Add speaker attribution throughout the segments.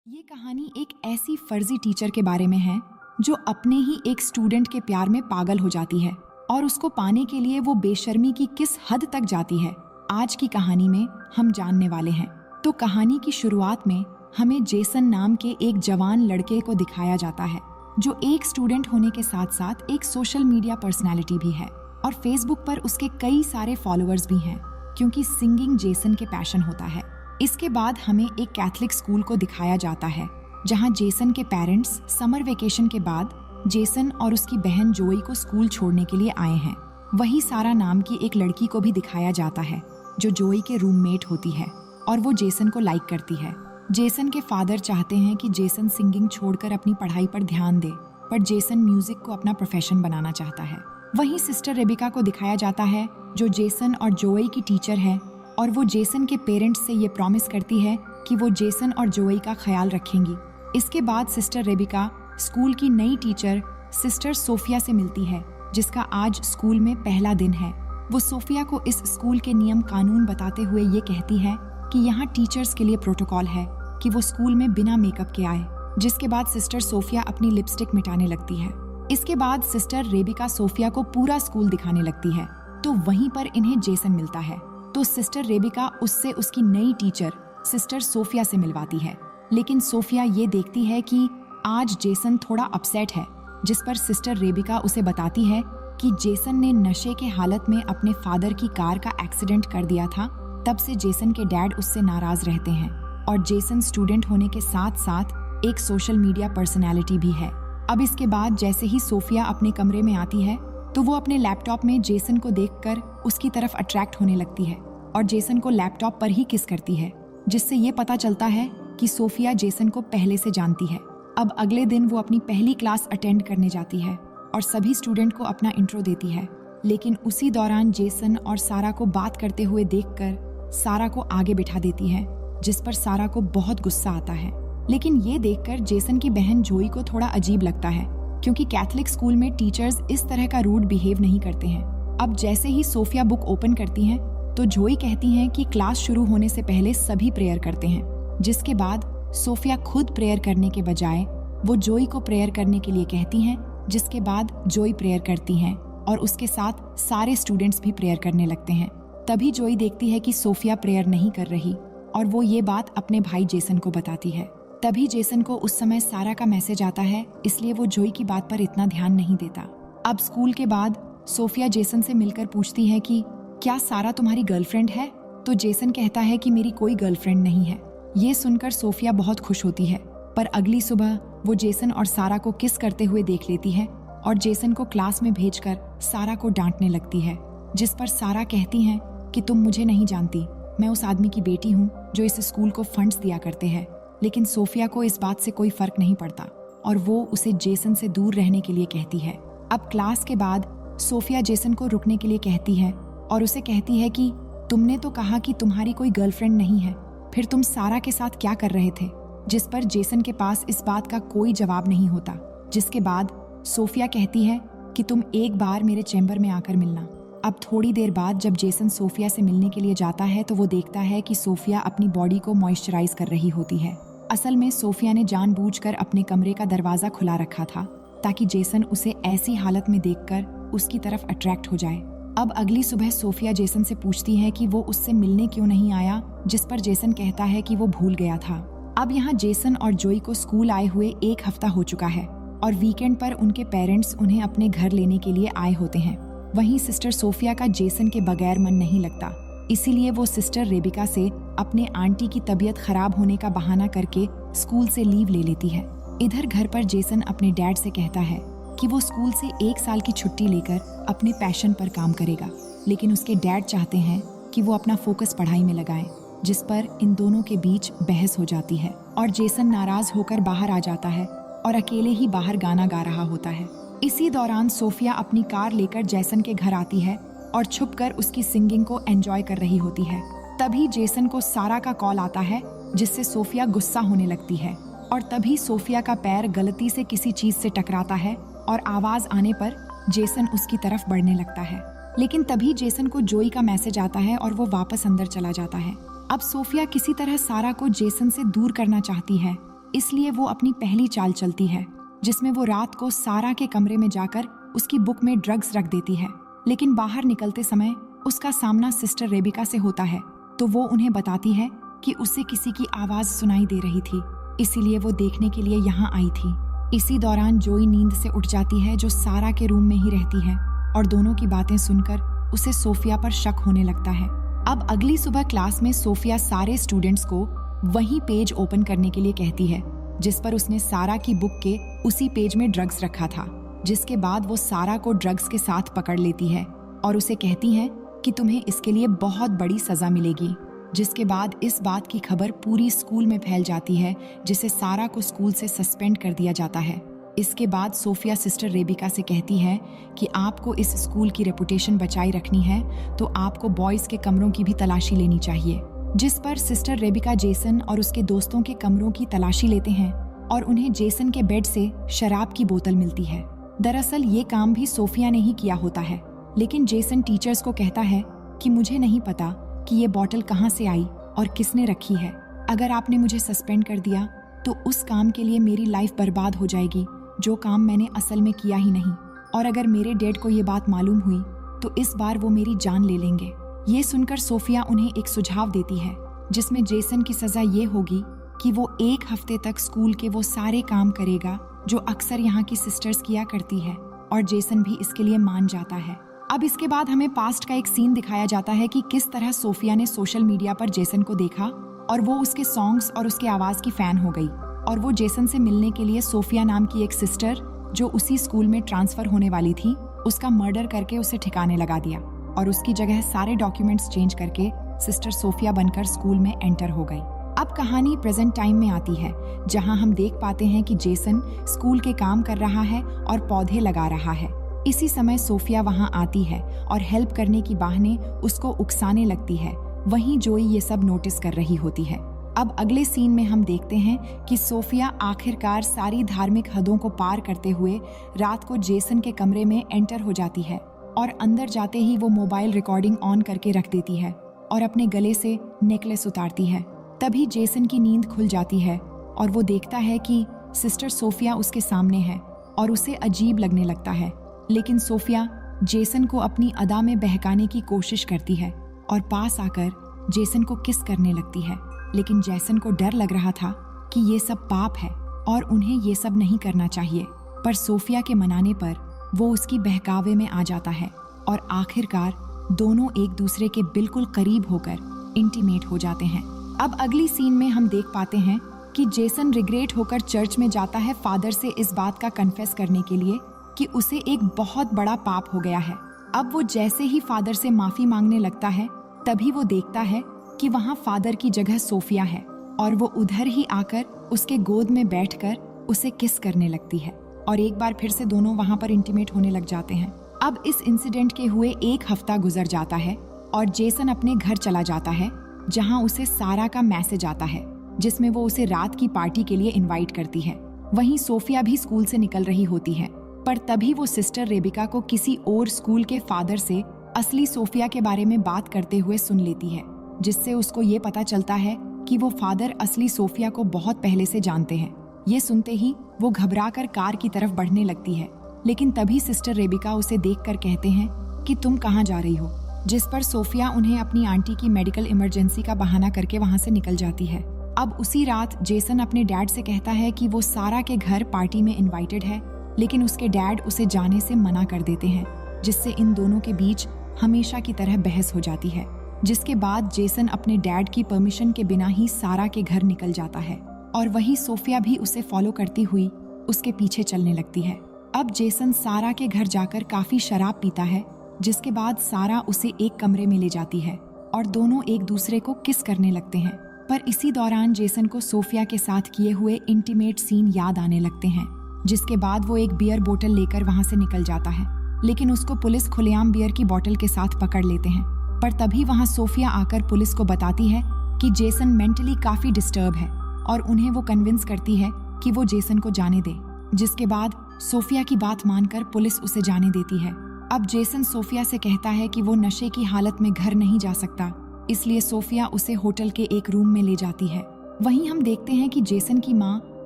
Speaker 1: ये कहानी एक ऐसी फर्जी टीचर के बारे में है जो अपने ही एक स्टूडेंट के प्यार में पागल हो जाती है और उसको पाने के लिए वो बेशर्मी की किस हद तक जाती है। आज की कहानी में हम जानने वाले हैं। तो कहानी की शुरुआत में हमें जेसन नाम के एक जवान लड़के को दिखाया जाता है जो एक स्टूडेंट होने के साथ साथ एक सोशल मीडिया पर्सनैलिटी भी है और फेसबुक पर उसके कई सारे फॉलोअर्स भी हैं क्योंकि सिंगिंग जेसन के पैशन होता है। इसके बाद हमें एक कैथलिक स्कूल को दिखाया जाता है जहां जेसन के पेरेंट्स समर वेकेशन के बाद जेसन और उसकी बहन जोई को स्कूल छोड़ने के लिए आए हैं। वही सारा नाम की एक लड़की को भी दिखाया जाता है जो जोई के रूममेट होती है और वो जेसन को लाइक करती है। जेसन के फादर चाहते हैं कि जेसन सिंगिंग छोड़कर अपनी पढ़ाई पर ध्यान दे, पर जेसन म्यूजिक को अपना प्रोफेशन बनाना चाहता है। वहीं सिस्टर रेबिका को दिखाया जाता है जो जेसन और जोई की टीचर है और वो जेसन के पेरेंट्स से ये प्रॉमिस करती है कि वो जेसन और जोई का ख्याल रखेंगी। इसके बाद सिस्टर रेबिका स्कूल की नई टीचर सिस्टर सोफिया से मिलती है जिसका आज स्कूल में पहला दिन है। वो सोफिया को इस स्कूल के नियम कानून बताते हुए ये कहती है कि यहाँ टीचर्स के लिए प्रोटोकॉल है कि वो स्कूल में बिना मेकअप के आए। जिसके बाद सिस्टर सोफिया अपनी लिपस्टिक मिटाने लगती है। इसके बाद सिस्टर रेबिका सोफिया को पूरा स्कूल दिखाने लगती है तो वहीं पर इन्हें जेसन मिलता है। तो सिस्टर रेबिका उससे उसकी नई टीचर सिस्टर सोफिया से मिलवाती है, लेकिन सोफिया ये देखती है कि आज जेसन थोड़ा अपसेट है, जिस पर सिस्टर रेबिका उसे बताती है कि जेसन ने नशे के हालत में अपने फादर की कार का एक्सीडेंट कर दिया था। तब से जेसन के डैड उससे नाराज रहते हैं और जेसन स्टूडेंट होने के साथ साथ एक सोशल मीडिया पर्सनैलिटी भी है। अब इसके बाद जैसे ही सोफिया अपने कमरे में आती है तो वो अपने लैपटॉप में जेसन को देखकर उसकी तरफ अट्रैक्ट होने लगती है और जेसन को लैपटॉप पर ही किस करती है, जिससे ये पता चलता है कि सोफिया जेसन को पहले से जानती है। अब अगले दिन वो अपनी पहली क्लास अटेंड करने जाती है और सभी स्टूडेंट को अपना इंट्रो देती है, लेकिन उसी दौरान जेसन और सारा को बात करते हुए देखकर सारा को आगे बिठा देती है, जिस पर सारा को बहुत गुस्सा आता है। लेकिन ये देखकर जेसन की बहन जोई को थोड़ा अजीब लगता है क्योंकि कैथलिक स्कूल में टीचर्स इस तरह का रूड बिहेव नहीं करते हैं। अब जैसे ही सोफिया बुक ओपन करती हैं तो जोई कहती हैं कि क्लास शुरू होने से पहले सभी प्रेयर करते हैं, जिसके बाद सोफिया खुद प्रेयर करने के बजाय वो जोई को प्रेयर करने के लिए कहती हैं, जिसके बाद जोई प्रेयर करती हैं और उसके साथ सारे स्टूडेंट्स भी प्रेयर करने लगते हैं। तभी जोई देखती है कि सोफिया प्रेयर नहीं कर रही और वो ये बात अपने भाई जेसन को बताती है। तभी जेसन को उस समय सारा का मैसेज आता है, इसलिए वो जोई की बात पर इतना ध्यान नहीं देता। अब स्कूल के बाद सोफिया जेसन से मिलकर पूछती है कि क्या सारा तुम्हारी गर्लफ्रेंड है? तो जेसन कहता है कि मेरी कोई गर्लफ्रेंड नहीं है। ये सुनकर सोफिया बहुत खुश होती है, पर अगली सुबह वो जेसन और सारा को किस करते हुए देख लेती है और जेसन को क्लास में भेजकर सारा को डांटने लगती है, जिस पर सारा कहती है कि तुम मुझे नहीं जानती, मैं उस आदमी की बेटी हूँ जो इस स्कूल को फंड्स दिया करते हैं। लेकिन सोफिया को इस बात से कोई फर्क नहीं पड़ता और वो उसे जेसन से दूर रहने के लिए कहती है। अब क्लास के बाद सोफिया जेसन को रुकने के लिए कहती है और उसे कहती है कि तुमने तो कहा कि तुम्हारी कोई गर्लफ्रेंड नहीं है, फिर तुम सारा के साथ क्या कर रहे थे? जिस पर जेसन के पास इस बात का कोई जवाब नहीं होता। जिसके बाद सोफिया कहती है कि तुम एक बार मेरे चैम्बर में आकर मिलना। अब थोड़ी देर बाद जब जेसन सोफिया से मिलने के लिए जाता है तो वो देखता है कि सोफिया अपनी बॉडी को मॉइस्चराइज कर रही होती है। असल में सोफिया ने जानबूझकर अपने कमरे का दरवाजा खुला रखा था ताकि जेसन उसे ऐसी हालत में देखकर उसकी तरफ अट्रैक्ट हो जाए। अब अगली सुबह सोफिया जेसन से पूछती है कि वो उससे मिलने क्यों नहीं आया, जिस पर जेसन कहता है कि वो भूल गया था। अब यहाँ जेसन और जोई को स्कूल आए हुए एक हफ्ता हो चुका है और वीकेंड पर उनके पेरेंट्स उन्हें अपने घर लेने के लिए आए होते हैं। वहीं सिस्टर सोफिया का जेसन के बगैर मन नहीं लगता, इसीलिए वो सिस्टर रेबिका से अपने आंटी की तबीयत खराब होने का बहाना करके स्कूल से लीव ले लेती है। इधर घर पर जेसन अपने डैड से कहता है कि वो स्कूल से 1 साल की छुट्टी लेकर अपने पैशन पर काम करेगा, लेकिन उसके डैड चाहते हैं कि वो अपना फोकस पढ़ाई में लगाएं, जिस पर इन दोनों के बीच बहस हो जाती है और जेसन नाराज होकर बाहर आ जाता है और अकेले ही बाहर गाना गा रहा होता है। इसी दौरान सोफिया अपनी कार लेकर जेसन के घर आती है और छुपकर उसकी सिंगिंग को एंजॉय कर रही होती है। तभी जेसन को सारा का कॉल आता है, जिससे सोफिया गुस्सा होने लगती है और तभी सोफिया का पैर गलती से किसी चीज से टकराता है और आवाज आने पर जेसन उसकी तरफ बढ़ने लगता है। लेकिन तभी जेसन को जोई का मैसेज आता है और वो वापस अंदर चला जाता है। अब सोफिया किसी तरह सारा को जेसन से दूर करना चाहती है, इसलिए वो अपनी पहली चाल चलती है, जिसमें वो रात को सारा के कमरे में जाकर उसकी बुक में ड्रग्स रख देती है। लेकिन बाहर निकलते समय उसका सामना सिस्टर रेबिका से होता है, तो वो उन्हें बताती है कि उसे किसी की आवाज सुनाई दे रही थी, इसीलिए वो देखने के लिए यहाँ आई थी। इसी दौरान जोई नींद से उठ जाती है, जो सारा के रूम में ही रहती है, और दोनों की बातें सुनकर उसे सोफिया पर शक होने लगता है। अब अगली सुबह क्लास में सोफिया सारे स्टूडेंट्स को वही पेज ओपन करने के लिए कहती है जिस पर उसने सारा की बुक के उसी पेज में ड्रग्स रखा था। जिसके बाद वो सारा को ड्रग्स के साथ पकड़ लेती है और उसे कहती है कि तुम्हें इसके लिए बहुत बड़ी सजा मिलेगी। जिसके बाद इस बात की खबर पूरी स्कूल में फैल जाती है, जिसे सारा को स्कूल से सस्पेंड कर दिया जाता है। इसके बाद सोफिया सिस्टर रेबिका से कहती है कि आपको इस स्कूल की रेपुटेशन बचाई रखनी है तो आपको बॉयज़ के कमरों की भी तलाशी लेनी चाहिए। जिस पर सिस्टर रेबिका जेसन और उसके दोस्तों के कमरों की तलाशी लेते हैं और उन्हें जेसन के बेड से शराब की बोतल मिलती है। दरअसल ये काम भी सोफिया ने ही किया होता है, लेकिन जेसन टीचर्स को कहता है कि मुझे नहीं पता कि ये बोतल कहाँ से आई और किसने रखी है। अगर आपने मुझे सस्पेंड कर दिया तो उस काम के लिए मेरी लाइफ बर्बाद हो जाएगी, जो काम मैंने असल में किया ही नहीं। और अगर मेरे डैड को ये बात मालूम हुई तो इस बार वो मेरी जान ले लेंगे। ये सुनकर सोफिया उन्हें एक सुझाव देती है, जिसमें जेसन की सजा ये होगी कि वो 1 हफ्ते तक स्कूल के वो सारे काम करेगा जो अक्सर यहाँ की सिस्टर्स किया करती है, और जेसन भी इसके लिए मान जाता है। अब इसके बाद हमें पास्ट का एक सीन दिखाया जाता है कि किस तरह सोफिया ने सोशल मीडिया पर जेसन को देखा और वो उसके सॉन्ग्स और उसके आवाज की फैन हो गई, और वो जेसन से मिलने के लिए सोफिया नाम की एक सिस्टर जो उसी स्कूल में ट्रांसफर होने वाली थी, उसका मर्डर करके उसे ठिकाने लगा दिया और उसकी जगह सारे डॉक्यूमेंट्स चेंज करके सिस्टर सोफिया बनकर स्कूल में एंटर हो गई। अब कहानी प्रेजेंट टाइम में आती है, जहां हम देख पाते हैं कि जेसन स्कूल के काम कर रहा है और पौधे लगा रहा है। इसी समय सोफिया वहां आती है और हेल्प करने की बहाने उसको उकसाने लगती है। वहीं जोई ये सब नोटिस कर रही होती है। अब अगले सीन में हम देखते हैं कि सोफिया आखिरकार सारी धार्मिक हदों को पार करते हुए रात को जेसन के कमरे में एंटर हो जाती है, और अंदर जाते ही वो मोबाइल रिकॉर्डिंग ऑन करके रख देती है और अपने गले से नेकलेस उतारती है। तभी जेसन की नींद खुल जाती है और वो देखता है कि सिस्टर सोफिया उसके सामने है और उसे अजीब लगने लगता है। लेकिन सोफिया जेसन को अपनी अदा में बहकाने की कोशिश करती है और पास आकर जेसन को किस करने लगती है। लेकिन जेसन को डर लग रहा था कि ये सब पाप है और उन्हें ये सब नहीं करना चाहिए, पर सोफिया के मनाने पर वो उसकी बहकावे में आ जाता है और आखिरकार दोनों एक दूसरे के बिल्कुल करीब होकर इंटीमेट हो जाते हैं। अब अगली सीन में हम देख पाते हैं कि जेसन रिग्रेट होकर चर्च में जाता है फादर से इस बात का कन्फेस करने के लिए कि उसे एक बहुत बड़ा पाप हो गया है। अब वो जैसे ही फादर से माफी मांगने लगता है, तभी वो देखता है कि वहाँ फादर की जगह सोफिया है और वो उधर ही आकर उसके गोद में बैठकर उसे किस करने लगती है और एक बार फिर से दोनों वहाँ पर इंटीमेट होने लग जाते हैं। अब इस इंसिडेंट के हुए 1 हफ्ता गुजर जाता है और जेसन अपने घर चला जाता है, जहाँ उसे सारा का मैसेज आता है जिसमें वो उसे रात की पार्टी के लिए इनवाइट करती है। वहीं सोफिया भी स्कूल से निकल रही होती है, पर तभी वो सिस्टर रेबिका को किसी और स्कूल के फादर से असली सोफिया के बारे में बात करते हुए सुन लेती है, जिससे उसको ये पता चलता है कि वो फादर असली सोफिया को बहुत पहले से जानते हैं। ये सुनते ही वो घबराकर कार की तरफ बढ़ने लगती है, लेकिन तभी सिस्टर रेबिका उसे देखकर कहते हैं कि तुम कहाँ जा रही हो, जिस पर सोफिया उन्हें अपनी आंटी की मेडिकल इमरजेंसी का बहाना करके वहाँ से निकल जाती है। अब उसी रात जेसन अपने डैड से कहता है कि वो सारा के घर पार्टी में इनवाइटेड है, लेकिन उसके डैड उसे जाने से मना कर देते हैं, जिससे इन दोनों के बीच हमेशा की तरह बहस हो जाती है। जिसके बाद जेसन अपने डैड की परमिशन के बिना ही सारा के घर निकल जाता है और वहीं सोफिया भी उसे फॉलो करती हुई उसके पीछे चलने लगती है। अब जेसन सारा के घर जाकर काफी शराब पीता है, जिसके बाद सारा उसे एक कमरे में ले जाती है और दोनों एक दूसरे को किस करने लगते हैं। पर इसी दौरान जेसन को सोफिया के साथ किए हुए इंटीमेट सीन याद आने लगते हैं, जिसके बाद वो एक बियर बोतल लेकर वहां से निकल जाता है, लेकिन उसको पुलिस खुलेआम बियर की बोतल के साथ पकड़ लेते हैं। पर तभी वहां सोफिया आकर पुलिस को बताती है कि जेसन मेंटली काफी डिस्टर्ब है और उन्हें वो कन्विंस करती है कि वो जेसन को जाने दे, जिसके बाद सोफिया की बात मानकर पुलिस उसे जाने देती है। अब जेसन सोफिया से कहता है कि वो नशे की हालत में घर नहीं जा सकता, इसलिए सोफिया उसे होटल के एक रूम में ले जाती है। वहीं हम देखते हैं कि जेसन की माँ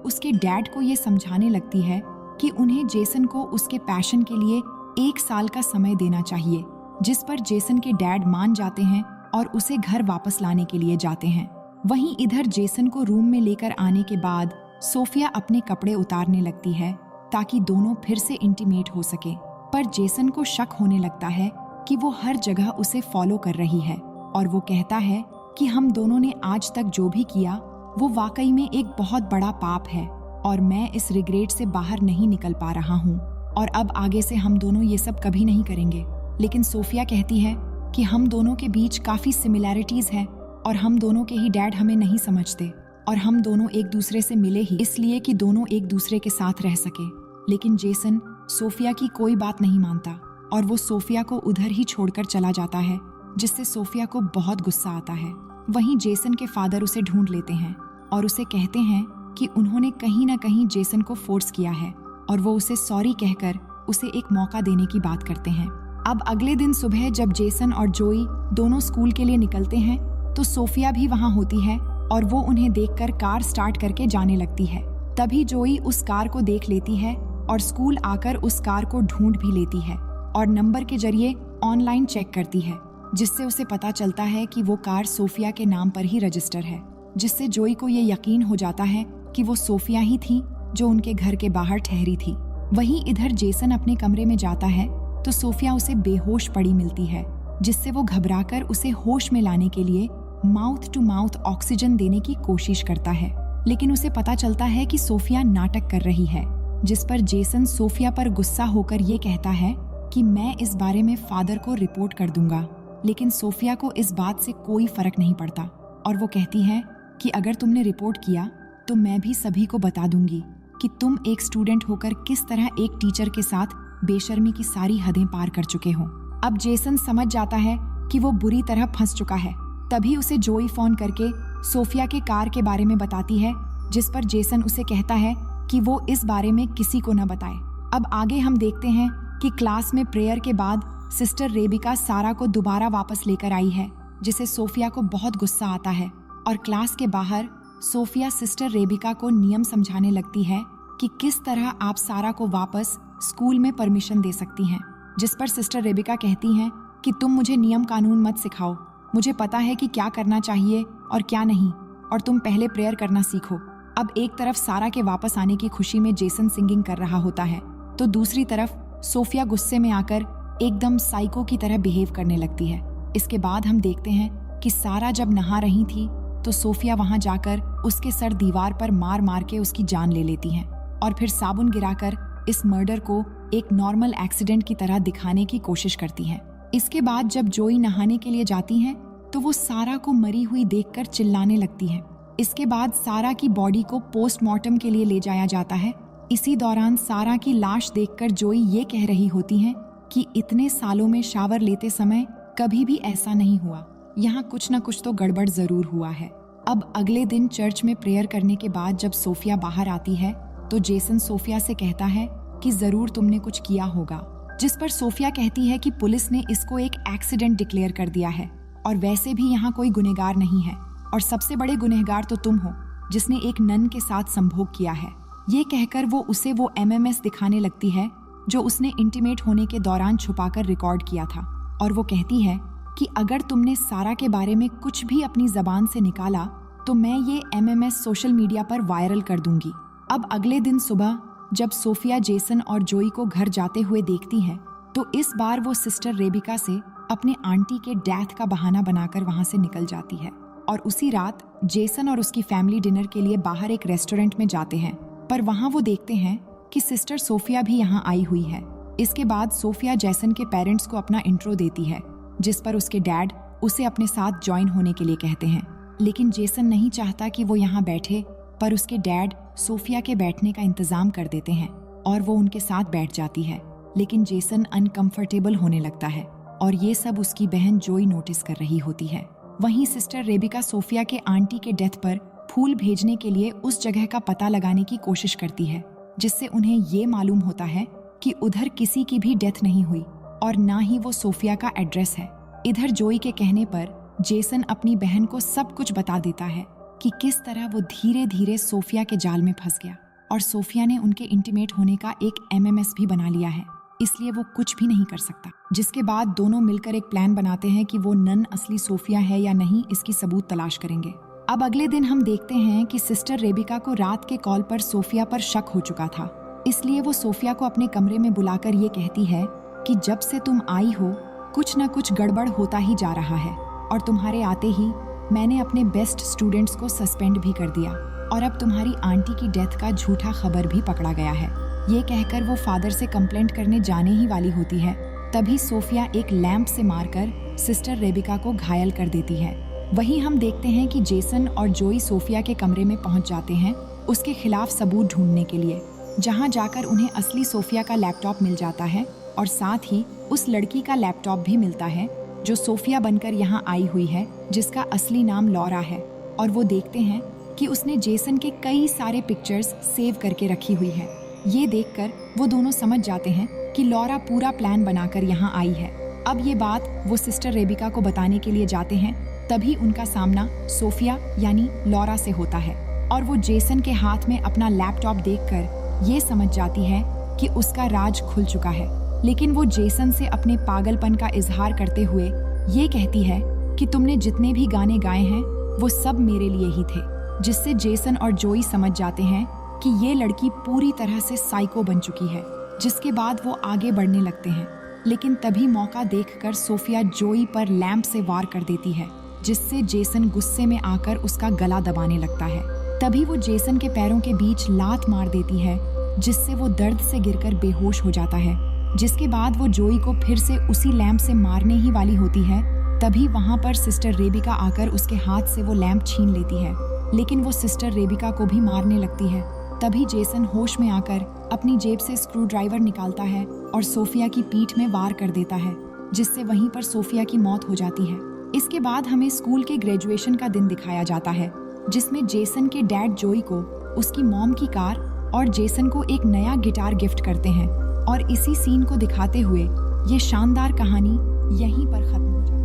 Speaker 1: उसके डैड को ये समझाने लगती है कि उन्हें जेसन को उसके पैशन के लिए 1 साल का समय देना चाहिए, जिस पर जेसन के डैड मान जाते हैं और उसे घर वापस लाने के लिए जाते हैं। वहीं इधर जेसन को रूम में लेकर आने के बाद सोफिया अपने कपड़े उतारने लगती है ताकि दोनों फिर से इंटीमेट हो सके। पर जेसन को शक होने लगता है कि वो हर जगह उसे फॉलो कर रही है और वो कहता है कि हम दोनों ने आज तक जो भी किया वो वाकई में एक बहुत बड़ा पाप है और मैं इस रिग्रेट से बाहर नहीं निकल पा रहा हूँ और अब आगे से हम दोनों ये सब कभी नहीं करेंगे। लेकिन सोफिया कहती है कि हम दोनों के बीच काफी सिमिलैरिटीज है और हम दोनों के ही डैड हमें नहीं समझते और हम दोनों एक दूसरे से मिले ही इसलिए कि दोनों एक दूसरे के साथ रह सके। लेकिन जेसन सोफिया की कोई बात नहीं मानता और वो सोफिया को उधर ही छोड़कर चला जाता है, जिससे सोफिया को बहुत गुस्सा आता है। वहीं जेसन के फादर उसे ढूंढ लेते हैं और उसे कहते हैं कि उन्होंने कहीं ना कहीं जेसन को फोर्स किया है और वो उसे सॉरी कहकर उसे एक मौका देने की बात करते हैं। अब अगले दिन सुबह जब जेसन और जोई दोनों स्कूल के लिए निकलते हैं तो सोफिया भी वहां होती है और वो उन्हें देखकर कार स्टार्ट करके जाने लगती है। तभी जोई उस कार को देख लेती है और स्कूल आकर उस कार को ढूंढ भी लेती है और नंबर के जरिए ऑनलाइन चेक करती है, जिससे उसे पता चलता है कि वो कार सोफिया के नाम पर ही रजिस्टर है, जिससे जोई को ये यकीन हो जाता है कि वो सोफिया ही थी जो उनके घर के बाहर ठहरी थी। वहीं इधर जेसन अपने कमरे में जाता है तो सोफिया उसे बेहोश पड़ी मिलती है, जिससे वो घबराकर उसे होश में लाने के लिए माउथ टू माउथ ऑक्सीजन देने की कोशिश करता है। लेकिन उसे पता चलता है कि सोफिया नाटक कर रही है, जिस पर जेसन सोफिया पर गुस्सा होकर ये कहता है कि मैं इस बारे में फादर को रिपोर्ट कर दूंगा। लेकिन सोफिया को इस बात से कोई फर्क नहीं पड़ता और वो कहती है कि अगर तुमने रिपोर्ट किया तो मैं भी सभी को बता दूंगी कि तुम एक स्टूडेंट होकर किस तरह एक टीचर के साथ बेशर्मी की सारी हदें पार कर चुके हो। अब जेसन समझ जाता है कि वो बुरी तरह फंस चुका है। तभी उसे जोई फोन करके सोफिया के कार के बारे में बताती है, जिस पर जेसन उसे कहता है कि वो इस बारे में किसी को न बताए। अब आगे हम देखते हैं कि क्लास में प्रेयर के बाद सिस्टर रेबिका सारा को दोबारा वापस लेकर आई है, जिसे सोफिया को बहुत गुस्सा आता है और क्लास के बाहर सोफिया सिस्टर रेबिका को नियम समझाने लगती है कि किस तरह आप सारा को वापस स्कूल में परमिशन दे सकती हैं, जिस पर सिस्टर रेबिका कहती हैं कि तुम मुझे नियम कानून मत सिखाओ, मुझे पता है कि क्या करना चाहिए और क्या नहीं, और तुम पहले प्रेयर करना सीखो। अब एक तरफ सारा के वापस आने की खुशी में जेसन सिंगिंग कर रहा होता है तो दूसरी तरफ सोफिया गुस्से में आकर एकदम साइको की तरह बिहेव करने लगती है। इसके बाद हम देखते हैं कि सारा जब नहा रही थी तो सोफिया वहां जाकर उसके सर दीवार पर मार मार के उसकी जान ले लेती हैं और फिर साबुन गिराकर इस मर्डर को एक नॉर्मल एक्सीडेंट की तरह दिखाने की कोशिश करती हैं। इसके बाद जब जोई नहाने के लिए जाती हैं तो वो सारा को मरी हुई देखकर चिल्लाने लगती है। इसके बाद सारा की बॉडी को पोस्टमार्टम के लिए ले जाया जाता है। इसी दौरान सारा की लाश देखकर जोई ये कह रही होती हैं कि इतने सालों में शावर लेते समय कभी भी ऐसा नहीं हुआ, यहाँ कुछ न कुछ तो गड़बड़ जरूर हुआ है। अब अगले दिन चर्च में प्रेयर करने के बाद जब सोफिया बाहर आती है तो जेसन सोफिया से कहता है कि जरूर तुमने कुछ किया होगा, जिस पर सोफिया कहती है कि पुलिस ने इसको एक एक्सीडेंट डिक्लेयर कर दिया है और वैसे भी यहाँ कोई गुनहगार नहीं है और सबसे बड़े गुनहगार तो तुम हो जिसने एक नन के साथ संभोग किया है। ये कहकर वो उसे वो MMS दिखाने लगती है जो उसने इंटीमेट होने के दौरान छुपाकर रिकॉर्ड किया था और वो कहती है कि अगर तुमने सारा के बारे में कुछ भी अपनी जबान से निकाला तो मैं ये MMS सोशल मीडिया पर वायरल कर दूंगी। अब अगले दिन सुबह जब सोफिया जेसन और जोई को घर जाते हुए देखती है तो इस बार वो सिस्टर रेबिका से अपने आंटी के डेथ का बहाना बनाकर वहां से निकल जाती है और उसी रात जेसन और उसकी फैमिली डिनर के लिए बाहर एक रेस्टोरेंट में जाते हैं, पर वहां वो देखते हैं कि सिस्टर सोफिया भी यहाँ आई हुई है। इसके बाद सोफिया जेसन के पेरेंट्स को अपना इंट्रो देती है, जिस पर उसके डैड उसे अपने साथ ज्वाइन होने के लिए कहते हैं। लेकिन जेसन नहीं चाहता कि वो यहाँ बैठे, पर उसके डैड सोफिया के बैठने का इंतजाम कर देते हैं और वो उनके साथ बैठ जाती है। लेकिन जेसन अनकंफर्टेबल होने लगता है और ये सब उसकी बहन जोई नोटिस कर रही होती है। वहीं सिस्टर रेबिका सोफिया के आंटी के डेथ पर फूल भेजने के लिए उस जगह का पता लगाने की कोशिश करती है, जिससे उन्हें ये मालूम होता है कि उधर किसी की भी डेथ नहीं हुई और ना ही वो सोफिया का एड्रेस है। इधर जोई के कहने पर जेसन अपनी बहन को सब कुछ बता देता है कि किस तरह वो धीरे धीरे सोफिया के जाल में फंस गया और सोफिया ने उनके इंटीमेट होने का एक MMS भी बना लिया है, इसलिए वो कुछ भी नहीं कर सकता। जिसके बाद दोनों मिलकर एक प्लान बनाते हैं कि वो नन असली सोफिया है या नहीं, इसकी सबूत तलाश करेंगे। अब अगले दिन हम देखते हैं कि सिस्टर रेबिका को रात के कॉल पर सोफिया पर शक हो चुका था, इसलिए वो सोफिया को अपने कमरे में बुलाकर ये कहती है कि जब से तुम आई हो कुछ न कुछ गड़बड़ होता ही जा रहा है और तुम्हारे आते ही मैंने अपने बेस्ट स्टूडेंट्स को सस्पेंड भी कर दिया और अब तुम्हारी आंटी की डेथ का झूठा खबर भी पकड़ा गया है। ये कहकर वो फादर से कंप्लेंट करने जाने ही वाली होती है, तभी सोफिया एक लैंप से मारकर सिस्टर रेबिका को घायल कर देती है। वहीं हम देखते हैं कि जेसन और जोई सोफिया के कमरे में पहुंच जाते हैं उसके खिलाफ सबूत ढूंढने के लिए, जहां जाकर उन्हें असली सोफिया का लैपटॉप मिल जाता है और साथ ही उस लड़की का लैपटॉप भी मिलता है जो सोफिया बनकर यहाँ आई हुई है, जिसका असली नाम लॉरा है। और वो देखते हैं कि उसने जेसन के कई सारे पिक्चर्स सेव करके रखी हुई है। ये देखकर वो दोनों समझ जाते हैं कि लॉरा पूरा प्लान बनाकर यहाँ आई है। अब ये बात वो सिस्टर रेबिका को बताने के लिए जाते हैं, तभी उनका सामना सोफिया यानी लॉरा से होता है और वो जेसन के हाथ में अपना लैपटॉप देखकर ये समझ जाती है कि उसका राज खुल चुका है। लेकिन वो जेसन से अपने पागलपन का इजहार करते हुए ये कहती है कि तुमने जितने भी गाने गाए हैं वो सब मेरे लिए ही थे, जिससे जेसन और जोई समझ जाते हैं कि ये लड़की पूरी तरह से साइको बन चुकी है। जिसके बाद वो आगे बढ़ने लगते हैं, लेकिन तभी मौका देखकर सोफिया जोई पर लैंप से वार कर देती है, जिससे जेसन गुस्से में आकर उसका गला दबाने लगता है। तभी वो जेसन के पैरों के बीच लात मार देती है, जिससे वो दर्द से गिरकर बेहोश हो जाता है। जिसके बाद वो जोई को फिर से उसी लैंप से मारने ही वाली होती है, तभी वहाँ पर सिस्टर रेबिका आकर उसके हाथ से वो लैंप छीन लेती है, लेकिन वो सिस्टर रेबिका को भी मारने लगती है। तभी जेसन होश में आकर अपनी जेब से स्क्रू ड्राइवर निकालता है और सोफिया की पीठ में वार कर देता है, जिससे वहीं पर सोफिया की मौत हो जाती है। इसके बाद हमें स्कूल के ग्रेजुएशन का दिन दिखाया जाता है, जिसमें जेसन के डैड जोई को उसकी मॉम की कार और जेसन को एक नया गिटार गिफ्ट करते हैं और इसी सीन को दिखाते हुए ये शानदार कहानी यहीं पर खत्म हो जाती है।